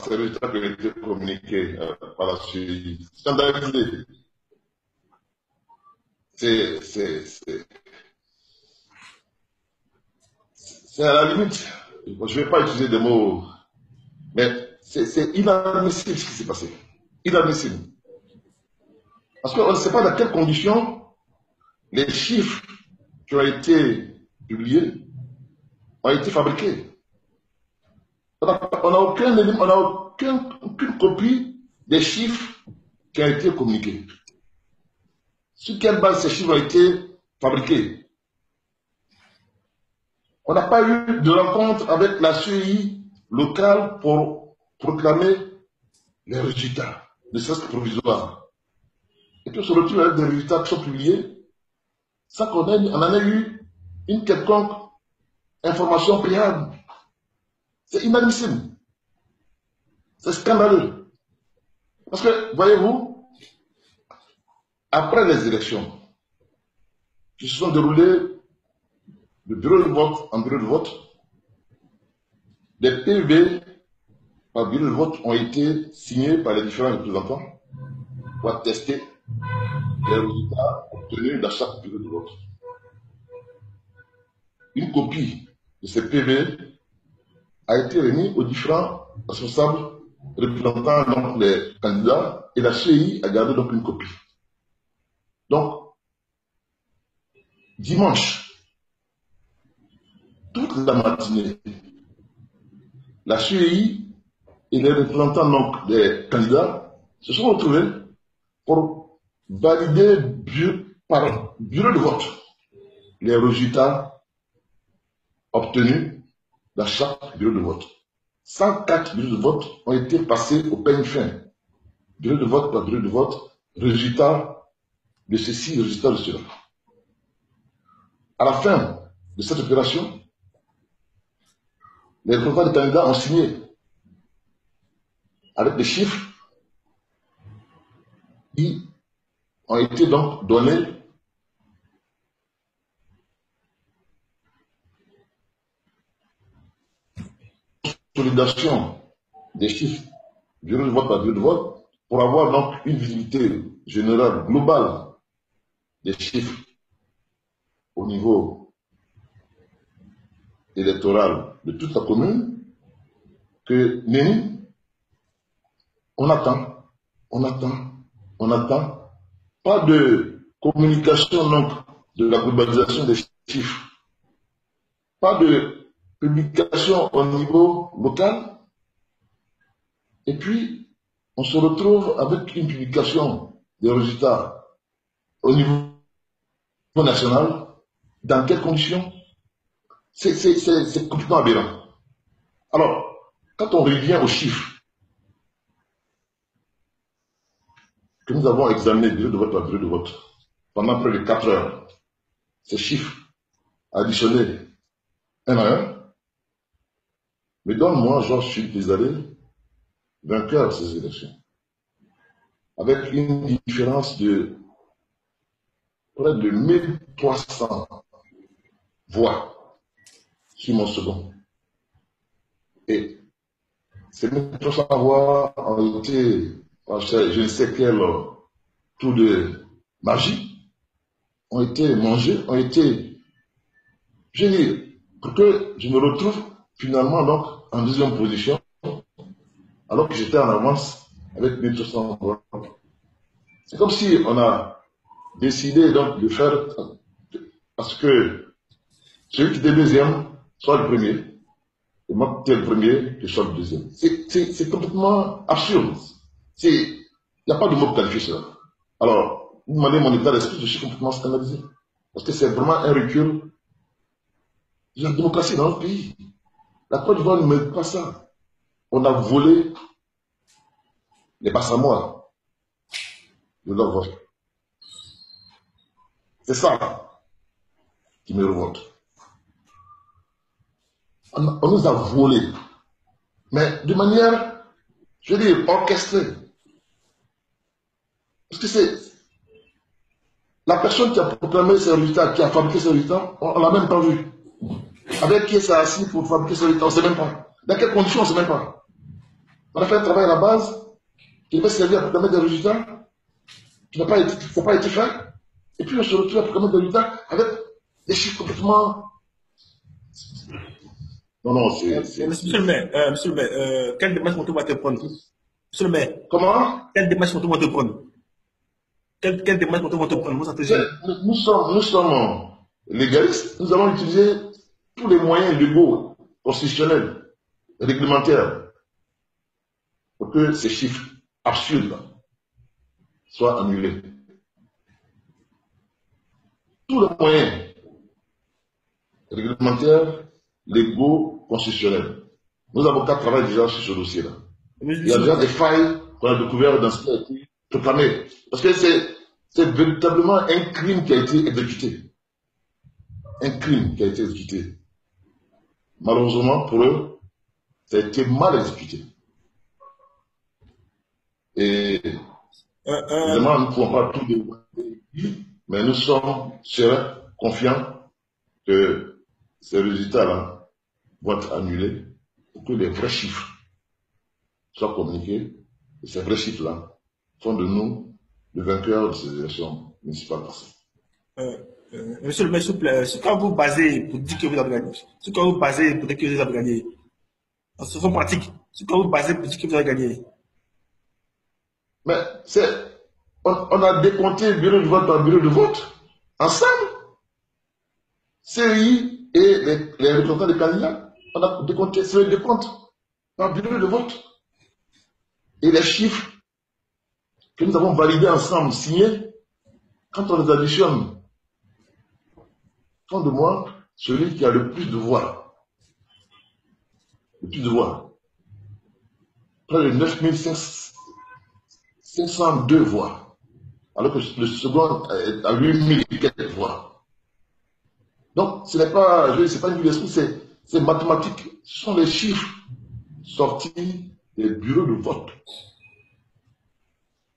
ces résultats qui ont été communiqués par la CEI. Scandalisé. C'est à la limite, je ne vais pas utiliser des mots, mais c'est inadmissible ce qui s'est passé. Inadmissible. Parce qu'on ne sait pas dans quelles conditions les chiffres qui ont été publiés ont été fabriqués. On n'a aucune copie des chiffres qui ont été communiqués. Sur quelle base ces chiffres ont été fabriqués? On n'a pas eu de rencontre avec la CEI locale pour proclamer les résultats, ne serait-ce que provisoires. Et puis on se retrouve avec des résultats qui sont publiés sans qu'on en ait eu une quelconque information préalable. C'est inadmissible. C'est scandaleux. Parce que, voyez-vous, après les élections qui se sont déroulées de bureau de vote en bureau de vote, des PV par bureau de vote ont été signés par les différents représentants pour attester les résultats obtenus dans chaque bureau de vote. Une copie de ces PV a été remise aux différents responsables représentant donc les candidats et la CEI a gardé donc une copie. Donc, dimanche, toute la matinée, la CEI et les représentants donc des candidats se sont retrouvés pour valider par bureau de vote les résultats obtenus dans chaque bureau de vote. 104 bureaux de vote ont été passés au peigne fin. Bureau de vote par bureau de vote, résultat de ceci, résultat de cela. À la fin de cette opération, les représentants des candidats ont signé avec des chiffres qui ont été donc donnés consolidation des chiffres bureau de vote par bureau de vote pour avoir donc une visibilité générale, globale des chiffres au niveau électoral de toute la commune, que Néni, on attend, pas de communication donc de la globalisation des chiffres, pas de publication au niveau local, et puis on se retrouve avec une publication des résultats au niveau national. Dans quelles conditions? C'est complètement aberrant. Alors, quand on revient aux chiffres que nous avons examinés bureau de vote par bureau de vote pendant près de 4 heures, ces chiffres additionnés un à un, me donne, moi, Georges Philippe Desalé, vainqueur de ces élections, avec une différence de près de 1300 voix sur mon second. Et ces 1300 voix ont été, je ne sais quel tour de magie, ont été mangés, ont été, je veux dire, pour que je me retrouve finalement donc en deuxième position, alors que j'étais en avance avec 1300 voix. C'est comme si on a décidé donc de faire, parce que celui qui était deuxième soit le premier, et moi qui était le premier, je sois le deuxième. C'est complètement absurde. Il n'y a pas de mot pour qualifier cela. Alors, vous demandez mon état d'esprit, je suis complètement scandalisé. Parce que c'est vraiment un recul de la démocratie dans notre pays. La Côte d'Ivoire ne mérite pas ça. On a volé les Bassamois de leur vote. C'est ça qui me révolte. On nous a volé, mais de manière, je veux dire, orchestrée. Parce que c'est la personne qui a proclamé ces résultats, qui a fabriqué ces résultats, on ne l'a même pas vu. Avec qui s'est assis pour fabriquer ces résultats, on ne sait même pas. Dans quelles conditions, on ne sait même pas. On a fait un travail à la base qui devait servir à proclamer des résultats qui n'a pas été fait. Et puis on se retrouve à proclamer des résultats avec des chiffres complètement. Non, non, Monsieur le maire, quelle démarche on va te prendre? Monsieur le maire, Comment? quelle démarche on va te prendre? Quelle démarche on va te prendre? Moi, ça te gêne. Nous sommes légalistes. Nous allons utiliser tous les moyens légaux, constitutionnels, réglementaires, pour que ces chiffres absurdes soient annulés. Tous les moyens réglementaires, légaux, constitutionnels. Nos avocats travaillent déjà sur ce dossier-là. Il y a déjà des failles qu'on a découvertes dans ce qui a été proclamé. Parce que c'est véritablement un crime qui a été exécuté. Un crime qui a été exécuté. Malheureusement pour eux, ça a été mal exécuté. Et évidemment, nous ne pouvons pas tout dévoiler, mais nous sommes sereins, confiants que ces résultats-là vont être annulés pour que les vrais chiffres soient communiqués. Et ces vrais chiffres-là font de nous le vainqueur de ces élections municipales passées. Monsieur le maire, s'il vous plaît, sur quoi vous basez pour dire que vous avez gagné? Sur quoi vous basez pour dire que vous avez gagné? En façon pratique, sur quoi vous basez pour dire que vous avez gagné? Mais on a décompté bureau de vote par bureau de vote, ensemble. CEI et les représentants des candidats. On a décompté, c'est le décompte par bureau de vote. Et les chiffres que nous avons validés ensemble, signés, quand on les additionne, font de moi celui qui a le plus de voix. Le plus de voix. Près de 9502 voix. Alors que le second est à 8000 et quelques voix. Donc, ce n'est pas une vue d'esprit, c'est mathématique. Ce sont les chiffres sortis des bureaux de vote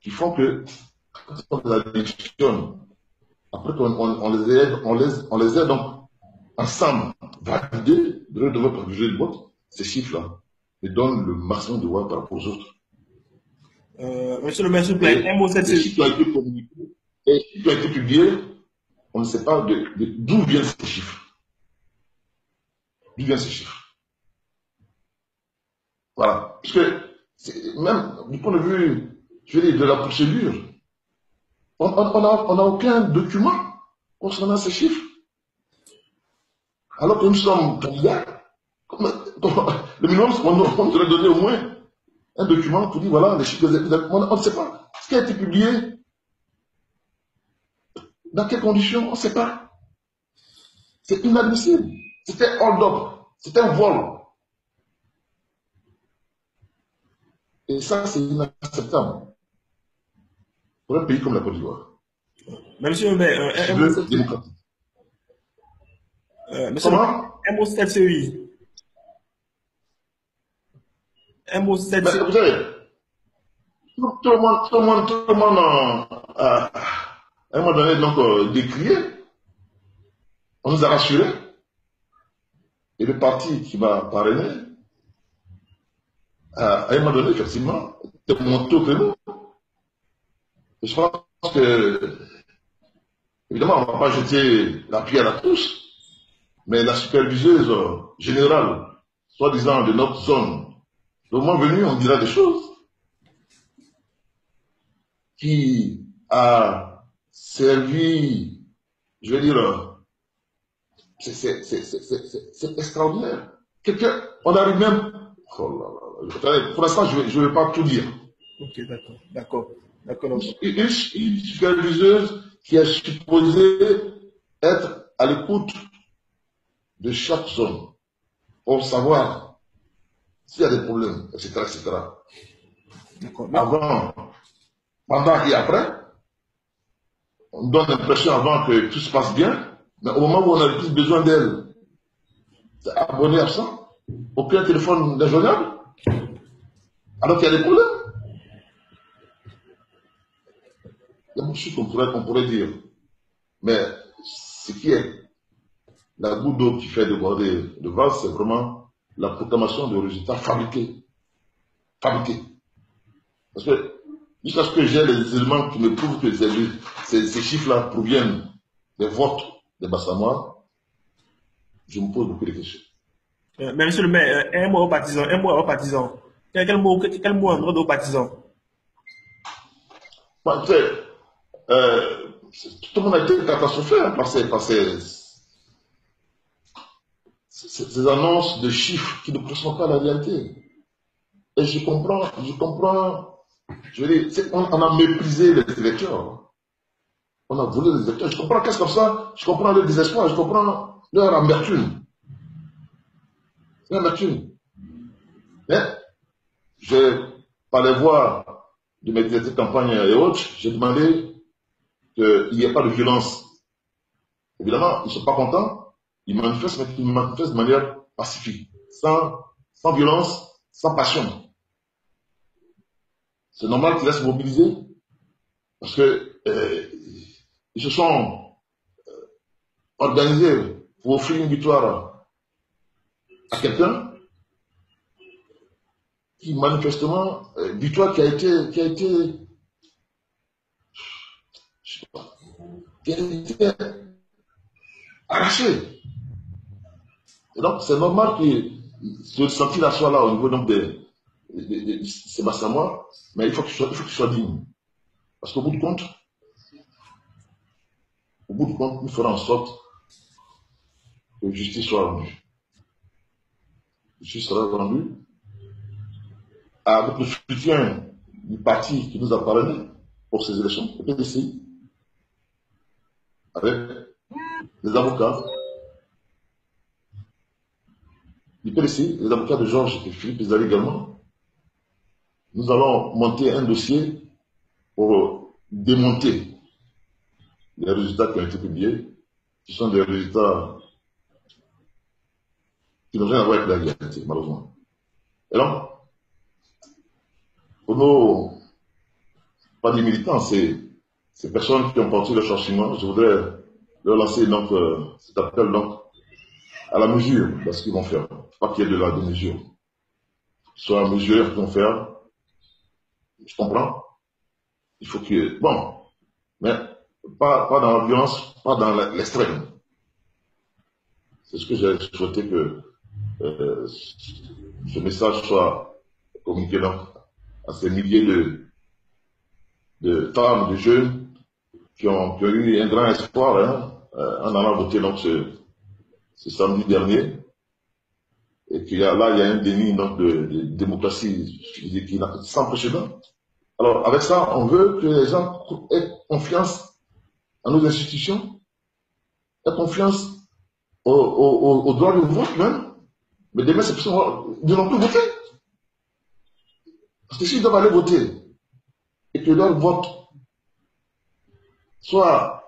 qui font que, quand on les additionne, après qu'on les ait donc ensemble validés, bureau de vote par bureau de vote, ces chiffres-là nous donnent le maximum de voix par rapport aux autres. Monsieur le maire, s'il vous plaît, un mot cette les chiffres qui ont été communiqués, les chiffres qui ont été publiés, on ne sait pas d'où viennent ces chiffres. D'où viennent ces chiffres? Voilà. Parce que, même du point de vue, je veux dire, de la procédure, on n'a aucun document concernant ces chiffres. Alors que nous sommes candidats, le minimum, on devrait donner au moins un document pour dire, voilà, les chiffres, on ne sait pas. Ce qui a été publié, dans quelles conditions, on ne sait pas. C'est inadmissible. C'était hold-up. C'était un vol. Et ça, c'est inacceptable pour un pays comme la Côte d'Ivoire. Mais monsieur le maire, un mot cette série. Un mot cette série. Vous savez, tout le monde à un moment donné, donc, décrié. On nous a rassurés. Et le parti qui m'a parrainé, à un moment donné, effectivement, était monté au créneau. Et je pense que, évidemment, on ne va pas jeter la pierre à tous, mais la superviseuse générale, soi-disant de notre zone, le moment venu, on dira des choses qui a servi, je veux dire, c'est extraordinaire. On arrive même. Oh là là, pour l'instant, je ne vais pas tout dire. Ok, d'accord. Une superviseuse qui est supposée être à l'écoute de chaque zone pour savoir s'il y a des problèmes, etc. Avant, pendant et après, on donne l'impression avant que tout se passe bien, mais au moment où on a le plus besoin d'elle, c'est abonné absent, aucun téléphone n'est joignable, alors qu'il y a des problèmes. Il y a beaucoup de choses qu'on pourrait dire. Mais ce qui est la goutte d'eau qui fait déborder le vase, c'est vraiment la proclamation de résultats fabriqués. fabriqué. Parce que jusqu'à ce que j'ai les éléments qui me prouvent que ces chiffres-là proviennent des votes des Bassamois, je me pose beaucoup de questions. Mais monsieur le maire, un mot aux partisans, un mot aux partisans. Quel mot en aux partisans? Moi, tu sais, tout le monde a été catastrophé hein, par ces annonces de chiffres qui ne correspondent pas à la réalité. Et je comprends, je veux dire, on a méprisé les électeurs. On a volé les électeurs. Je comprends qu'est-ce comme ça, je comprends leur désespoir, je comprends leur amertume. L'amertume. Mais, par les voies de mes directeurs de campagne et autres, j'ai demandé qu'il n'y ait pas de violence. Évidemment, ils ne sont pas contents, ils manifestent, mais ils manifestent de manière pacifique, sans violence, sans passion. C'est normal qu'ils restent mobilisés, parce que ils se sont organisés pour offrir une victoire à quelqu'un qui manifestement, victoire qui a été, je sais pas, qui a été arrachée. Et donc, c'est normal que ce senti-là soit là au niveau donc, de Sébastien Moi, mais il faut qu'il soit digne. Parce qu'au bout du compte, nous ferons en sorte que justice soit rendue. Justice sera rendue avec le soutien du parti qui nous a parrainé pour ces élections, le PDCI, avec les avocats du PDCI, les avocats de Georges et Philippe Ezali également. Nous allons monter un dossier pour démonter les résultats qui ont été publiés, qui sont des résultats qui n'ont rien à voir avec la réalité, malheureusement. Et donc, pour nos, pas des militants, ces personnes qui ont porté le changement, je voudrais leur lancer donc, cet appel donc, à la mesure de ce qu'ils vont faire. Pas qu'il y ait de la démesure. Soit à mesure qu'ils vont faire, je comprends. Il faut que, bon, mais pas dans la violence, pas dans l'extrême. C'est ce que j'ai souhaité que ce message soit communiqué donc à ces milliers de femmes, de jeunes qui ont eu un grand espoir en allant voter donc ce samedi dernier. Et qu'il y a là, il y a un déni donc, de démocratie qui sans précédent. Alors, avec ça, on veut que les gens aient confiance en nos institutions, aient confiance au droit de vote même. Mais demain, ces personnes ne vont plus voter. Parce que s'ils doivent aller voter et que leur vote soit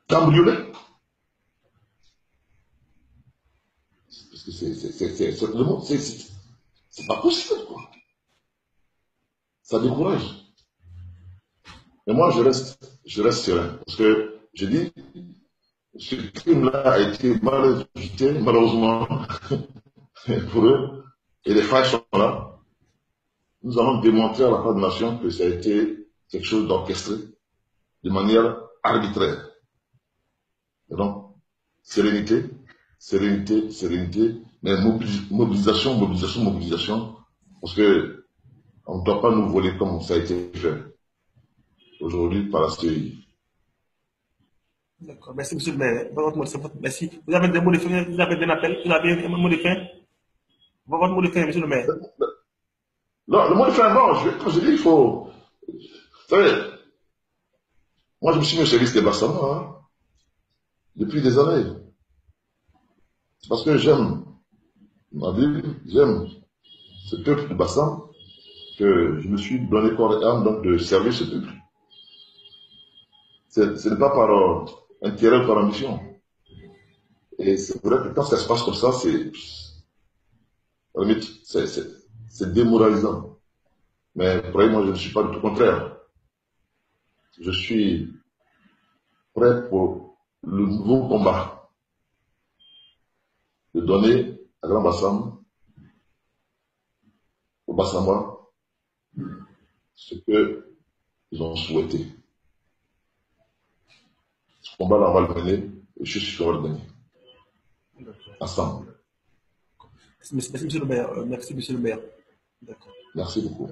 cambriolé, parce que c'est pas possible, quoi. Ça décourage. Mais moi, je reste serein. Parce que, je dis, ce crime-là a été mal exécuté, malheureusement, pour eux. Et les failles sont là. Nous allons démontrer à la part de la nation que ça a été quelque chose d'orchestré, de manière arbitraire. Et donc, sérénité, sérénité, sérénité, mais mobilisation, mobilisation, mobilisation, parce que on ne doit pas nous voler comme ça a été fait aujourd'hui par la CEI. D'accord, merci monsieur le maire. Merci. Vous avez des mots de fin, vous avez un appel, vous avez un mot de fin. Votre mot de fin, monsieur le maire. Non, le mot de fin, non, comme je dis, il faut. Vous savez, moi je me suis mis au service des Bassamois hein, depuis des années. C'est parce que j'aime ma ville, j'aime ce peuple du Bassin, que je me suis donné corps et âme donc de servir ce peuple. Ce n'est pas par intérêt ou par ambition. Et c'est vrai que quand ça se passe comme ça, c'est démoralisant. Mais croyez-moi, je ne suis pas du tout contraire. Je suis prêt pour le nouveau combat de donner à Grand Bassam Samoa, ce qu'ils ont souhaité. Ce combat-là, on va le mener et je suis sûr qu'on va le gagner. Ensemble. Merci, monsieur le maire. Merci, monsieur le maire. D'accord. Merci beaucoup.